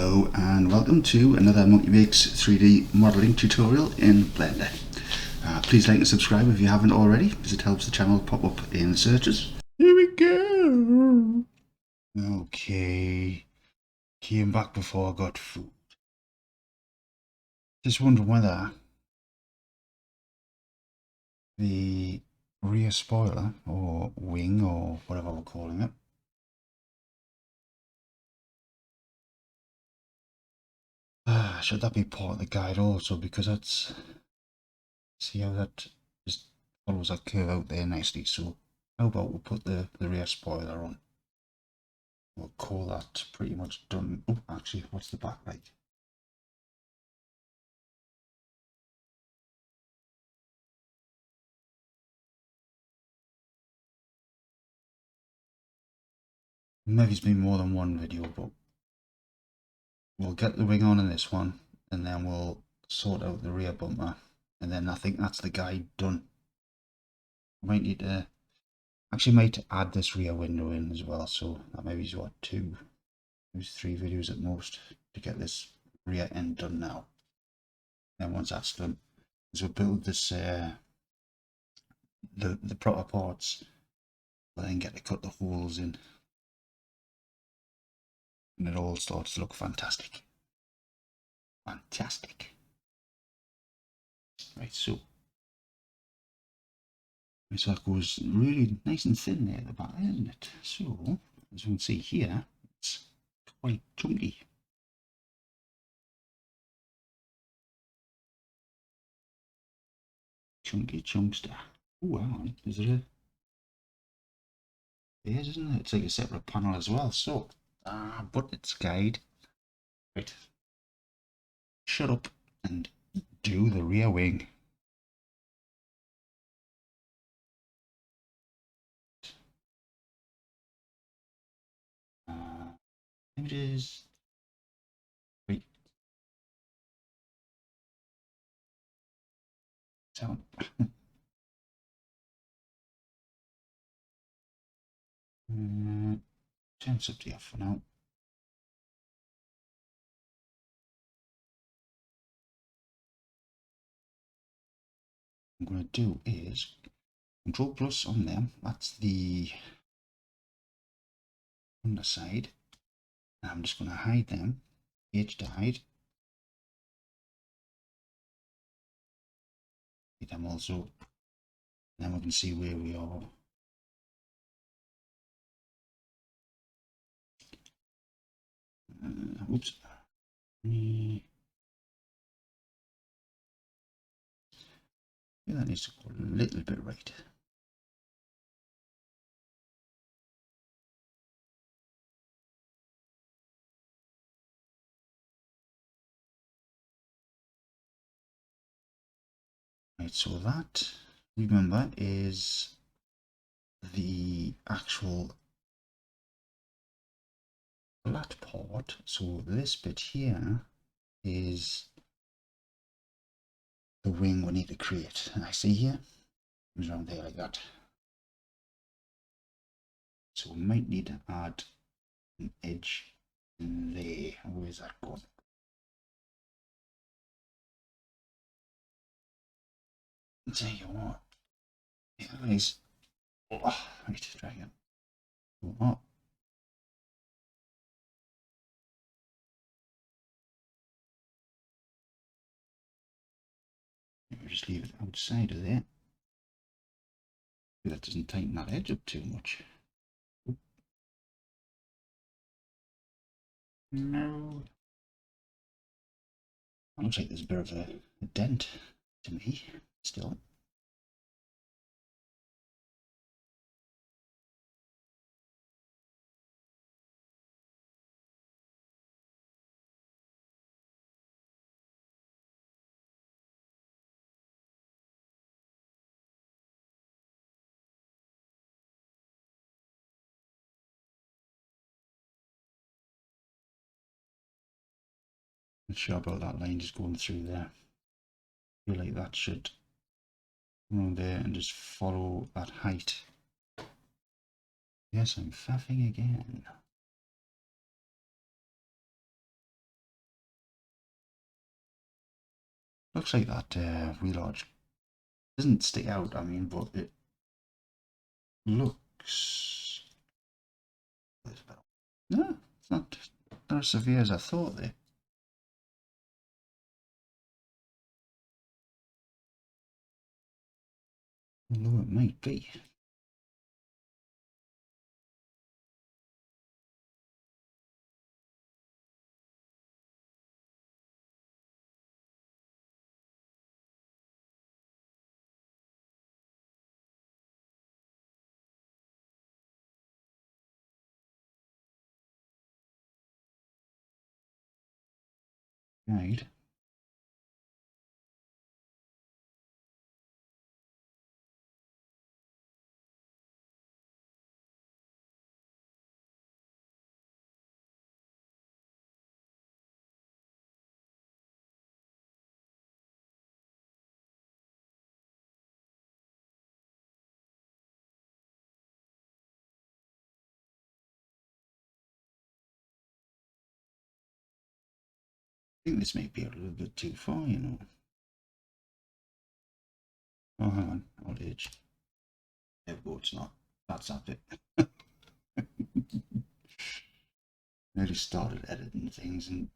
Hello and welcome to another Monkey Makes 3D modelling tutorial in Blender. Please like and subscribe if you haven't already, because it helps the channel pop up in the searches. Here we go! Okay, came back before I got food. Just wondering whether the rear spoiler, or wing, or whatever we're calling it, should that be part of the guide also, because that's, see how that just follows that curve out there nicely. So how about we'll put the rear spoiler on. We'll call that pretty much done. Oh, actually, what's the back like? Maybe it's been more than one video, but we'll get the wing on in this one, and then we'll sort out the rear bumper, and then I think that's the guide done. Might need to actually might add this rear window in as well, so that maybe is what, 2, maybe 3 videos at most to get this rear end done now. And once that's done, as we build this the proper parts, we'll then get to cut the holes in, and it all starts to look fantastic. Fantastic. Right, so that goes really nice and thin there at the back, isn't it? So as you can see here, it's quite chunky. Chunky chunkster. Oh, hang on, is there a... There is, isn't it? It's like a separate panel as well. So, but it's guide. Right. Shut up and do the rear wing. Images. Wait. Sound. Turn something off for now. What I'm going to do is Control plus on them. That's the underside. I'm just going to hide them. H to hide. Hide them also. Then we can see where we are. Oops. Yeah, that needs to go a little bit right. Right, so that, remember, is the actual flat part. So this bit here is the wing we need to create. And I see here, it was around there like that. So we might need to add an edge in there. Where's that going? Tell you what, guys. Oh, right, try again. Oh. Maybe just leave it outside of there. That doesn't tighten that edge up too much. No. That looks like there's a bit of a dent to me still. Not sure about that line just going through there. I feel like that should come around there and just follow that height. Yes, I'm faffing again. Looks like that wheel arch doesn't stick out, I mean, but it looks... No, it's not as severe as I thought there. Although it might be. Right. I think this may be a little bit too far, you know. Oh, hang on. Old age. No, it's not. That's up it. I just started editing things and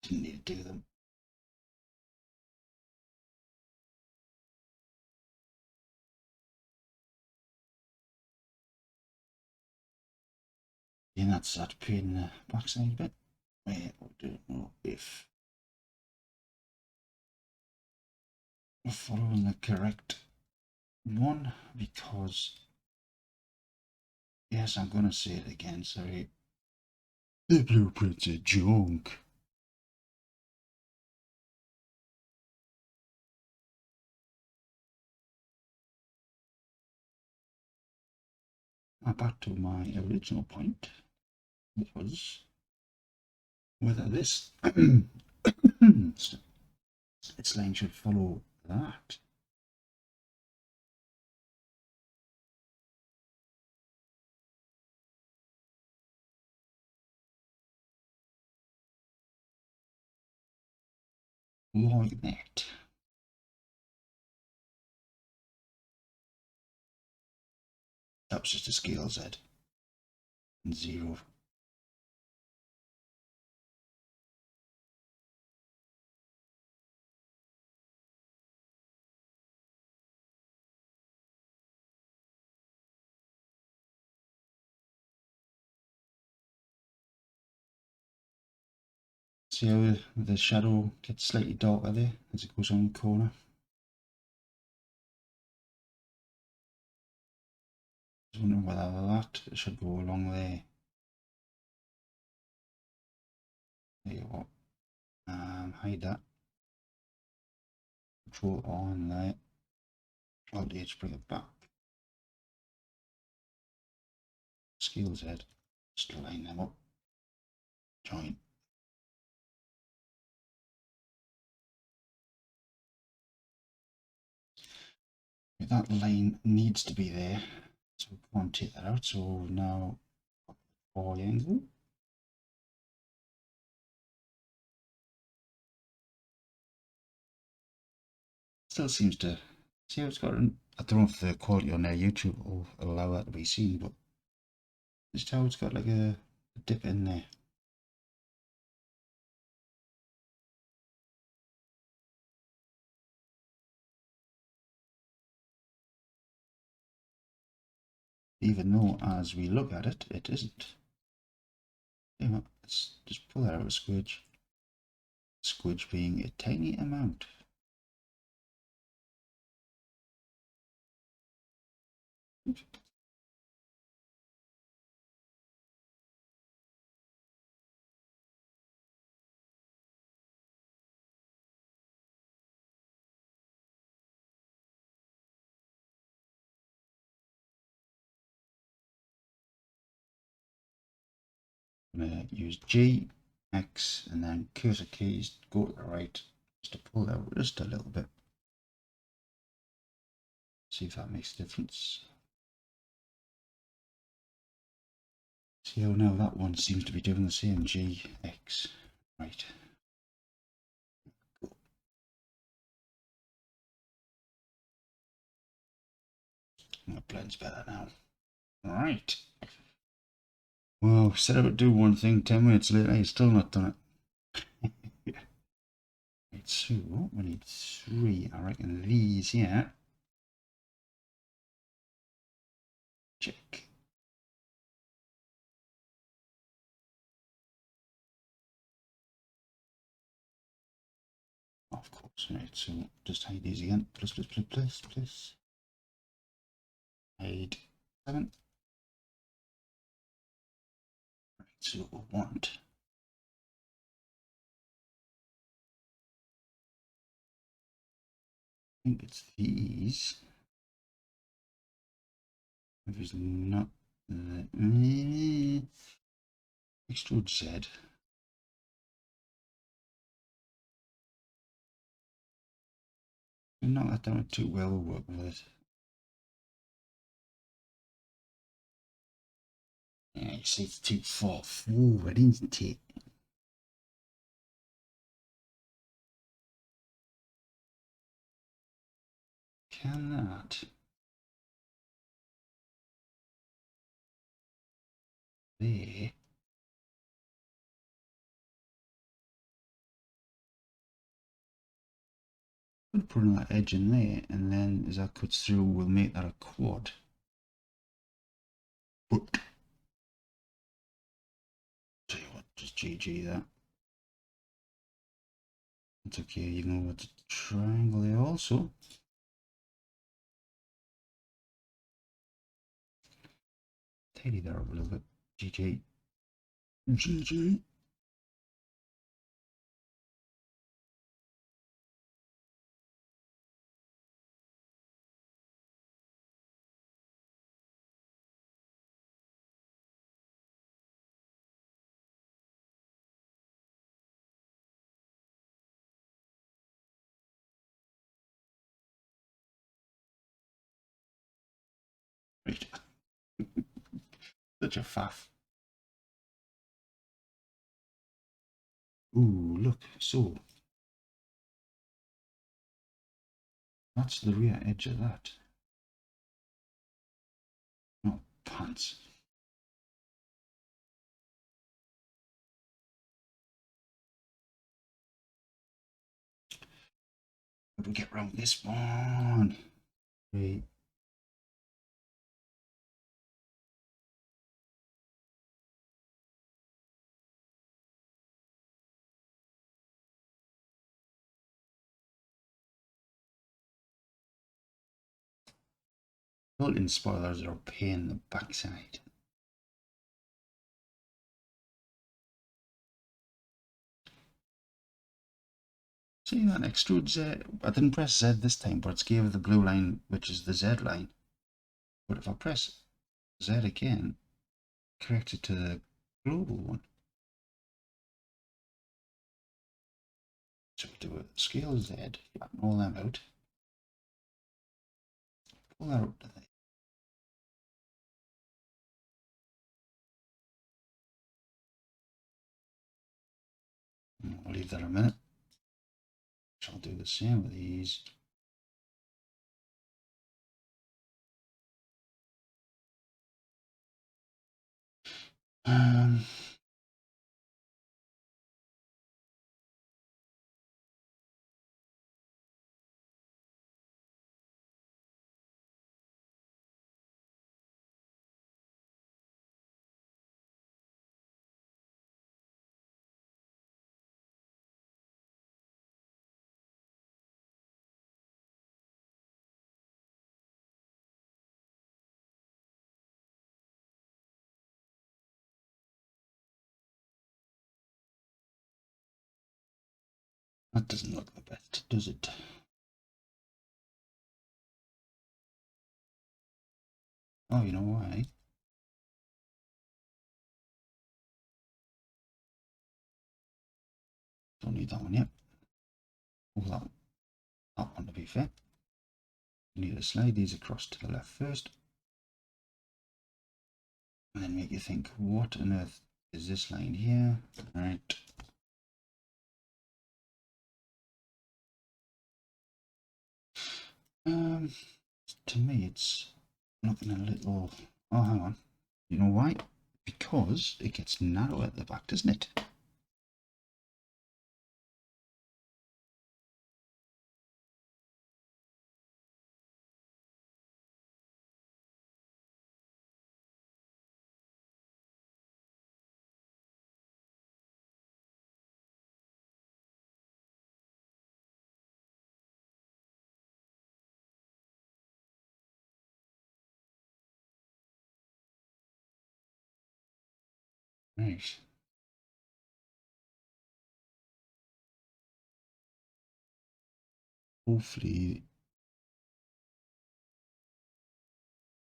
didn't need to do them. And that's that pin the backside bit. I don't know if we're following the correct one, because yes, I'm gonna say it again, sorry. The blueprints are junk. Now back to my original point was whether this its lane should follow that. Like that. That was just a scale Z. 0. See how the shadow gets slightly darker there as it goes on the corner. I was wondering whether that should go along there. There you go. Hide that. Control on there. Alt H, bring it back. Scale Z. Just line them up. Join. That line needs to be there, so we can't take that out. So now triangle. Still seems to see how it's got an, I don't know if the quality on their YouTube will allow that to be seen, but just how it's got like a dip in there. Even though as we look at it, it isn't. You know, let's just pull that out of squidge. Squidge being a tiny amount. Oops. I'm going to use G, X, and then cursor keys, go to the right, just to pull out just a little bit. See if that makes a difference. See how now that one seems to be doing the same, G, X, right. That blends better now. Right. Well, said I would do one thing, 10 minutes later, he's still not done it. Right, so we need 3. I reckon these here. Check. Of course, right, so just hide these again. Plus. Hide 7. Right, so what we want. I think it's these. If it's not the extrude Z. Not that down too well, we'll work with it. Yeah, you see it's too far forward, isn't it? Can that? There. We'll put another edge in there, and then as that cuts through, we'll make that a quad. But tell you what, just GG that. It's okay, you can go with the triangle there also. Tidy that up a little bit. GG. GG. Right. Such a faff. Ooh, look, so that's the rear edge of that. Not pants. How do we get around this one? Right. Built-in spoilers are a pain in the backside. See that extrude Z? I didn't press Z this time, but it's gave the blue line, which is the Z line. But if I press Z again, correct it to the global one. So we do a scale Z, flatten all them out. Pull that up to there. I'll leave that a minute. I'll do the same with these. Um, that doesn't look the best, does it? Oh, you know why? Don't need that one yet. Oh, that one to be fair. You need to slide these across to the left first. And then make you think, what on earth is this line here? Right. To me, it's looking a little... Oh, hang on. You know why? Because it gets narrower at the back, doesn't it? Right. Hopefully,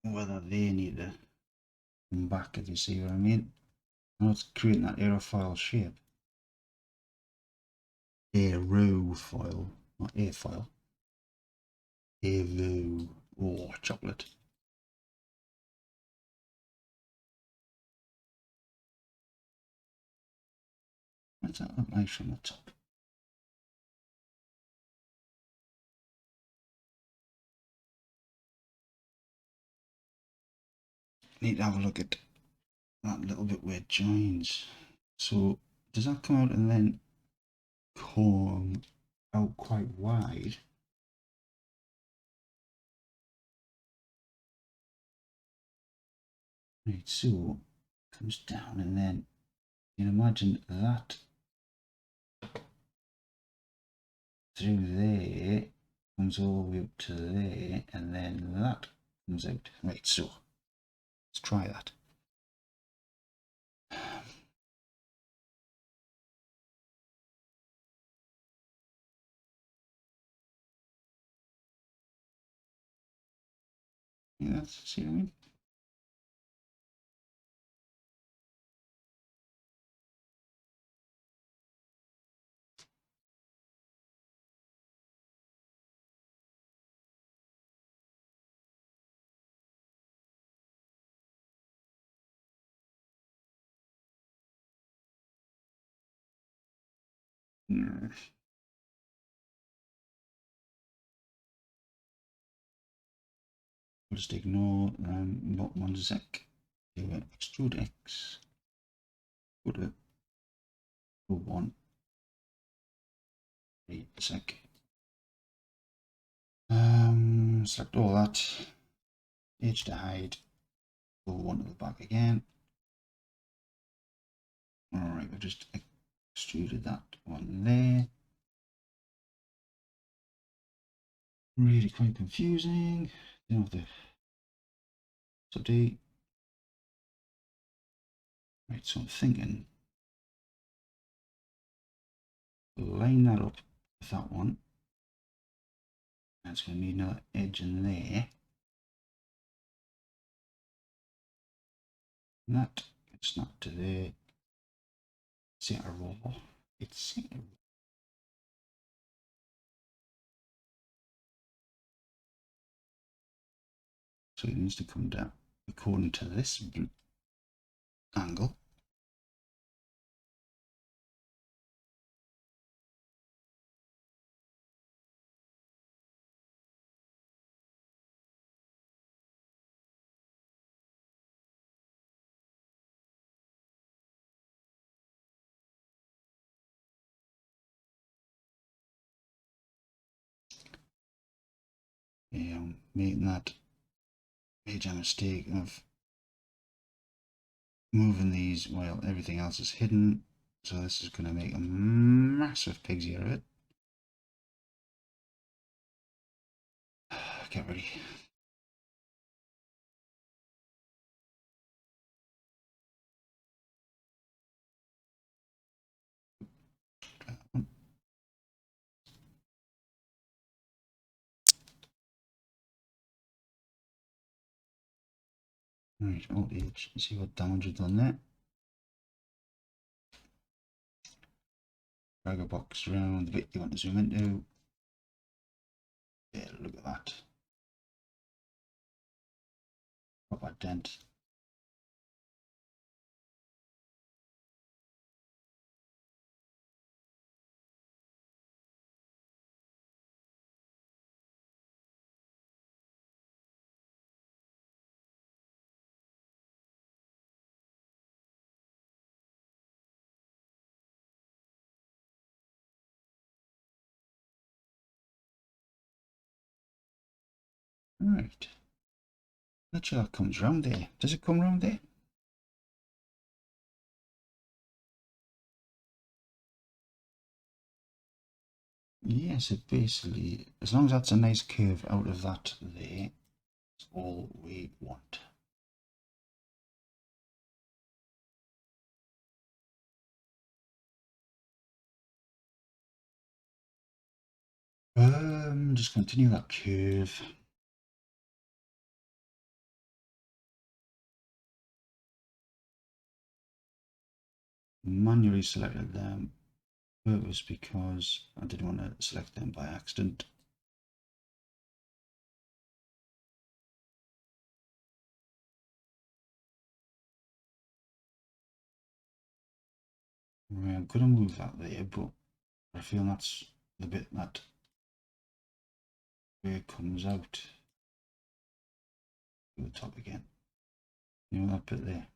whether they need to come back, if you see what I mean. Now it's creating that aerofoil shape. Aerofoil, not airfoil. Aero. Oh, chocolate. What's that look like from the top? Need to have a look at that little bit where it joins. So does that come out and then come out quite wide? Right, so it comes down and then you can imagine that through there comes all the way up to there and then that comes out. Right, so let's try that. Yeah, that's, see what I mean? Mm. We'll just ignore not 1 sec. Do extrude X. Go to 1 sec. Select all that. Edge to hide. Go 1 to the back again. Alright, we've just extruded that one there. Really quite confusing. You know, the so D. Right, so I'm thinking line that up with that one. That's going to need another edge in there. And that gets snapped to there. Center roll. It's center. So it needs to come down according to this angle. Yeah, I'm making that major mistake of moving these while everything else is hidden. So this is going to make a massive pig's ear of it. Get ready. Right, Alt H, see what damage we've done there. Drag a box around the bit you want to zoom into. Yeah, look at that. Proper dent. Right. Not sure that comes round there. Does it come round there? Yes, it basically, as long as that's a nice curve out of that there, that's all we want. Just continue that curve. Manually selected them purpose because I didn't want to select them by accident. Right, I'm going to move that there, but I feel that's the bit that where it comes out to the top again. You know that bit there?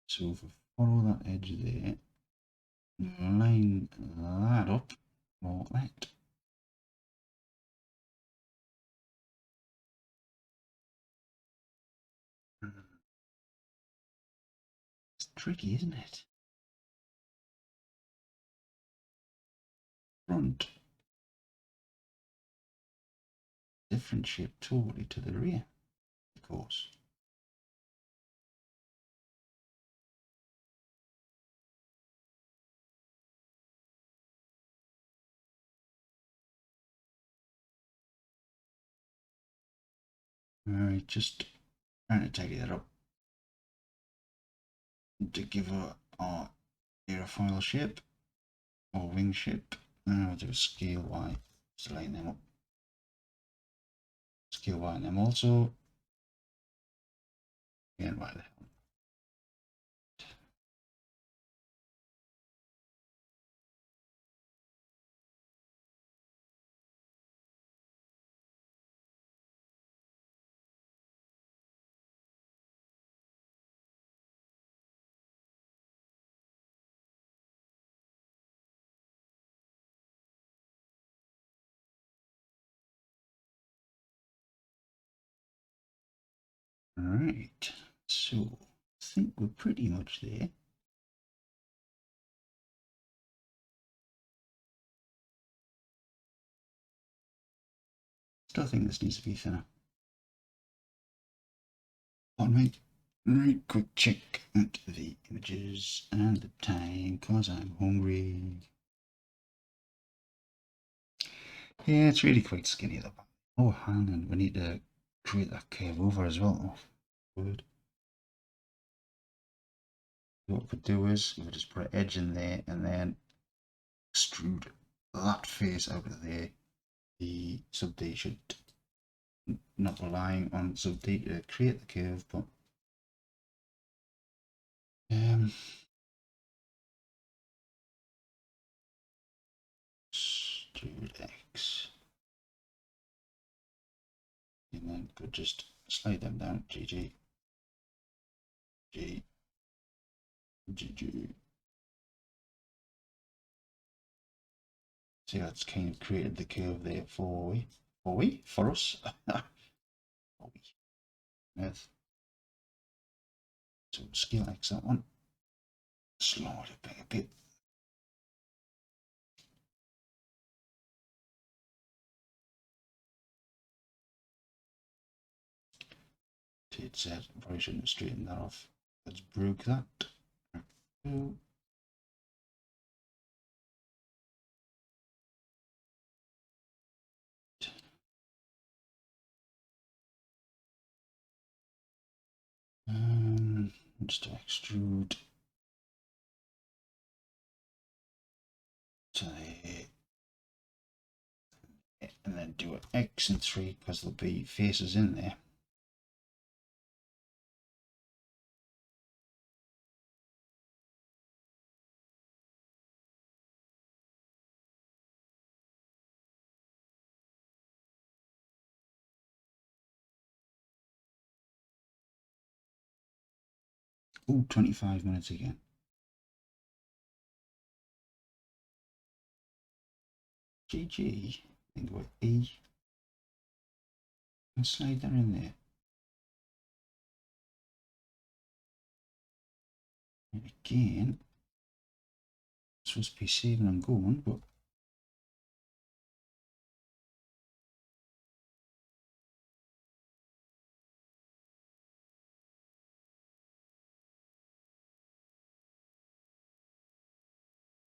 So if I follow that edge there, line that up like that. It's tricky, isn't it? Front, different shape totally to the rear, of course. Alright, just trying to tidy that up to give our aerofoil shape or wing shape. I'll do a scale Y, just line them up. Scale Y on them also. And Y the hell. Alright, so I think we're pretty much there. Still think this needs to be thinner. On my right quick check at the images and the time because I'm hungry. Yeah, it's really quite skinny at the back. Oh, hang on, we need to create that curve over as well. Oh, good. What we could do is we could just put an edge in there and then extrude that face out of there. The sub D should not relying on sub D to create the curve, but extrude X, and then could just slide them down. GG, G, GG. See, that's kind of created the curve there for us. For we. Yes. So scale X that one. Slow it back a bit. It said probably shouldn't have straightened that off. Let's broke that. Two. Just to extrude to the, and then do an X and 3 because there'll be faces in there. Oh, 25 minutes again. GG. Think about E. And slide that in there. And again, it's supposed to be saving and going, but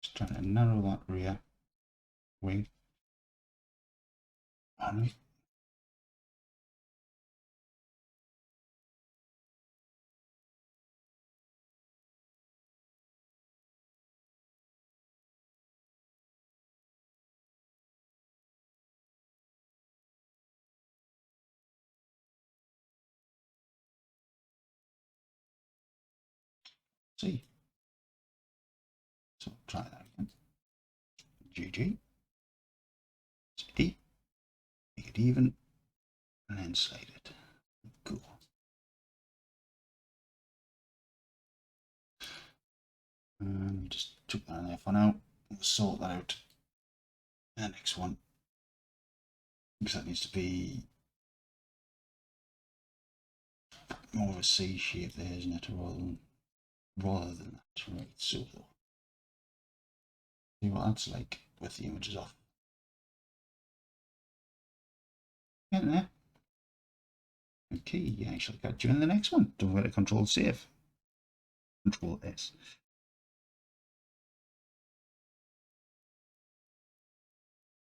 just trying to narrow that rear wing. And we see. So try that again. GG. It's E. Make it even. And then slide it. Cool. And just took that in there for now. We'll sort that out in the next one. Because that needs to be more of a C shape there, isn't it? Rather than that. Right, so see what that's like with the images off. Getting there. Okay, I shall catch you in the next one. Don't forget to control save. Control S.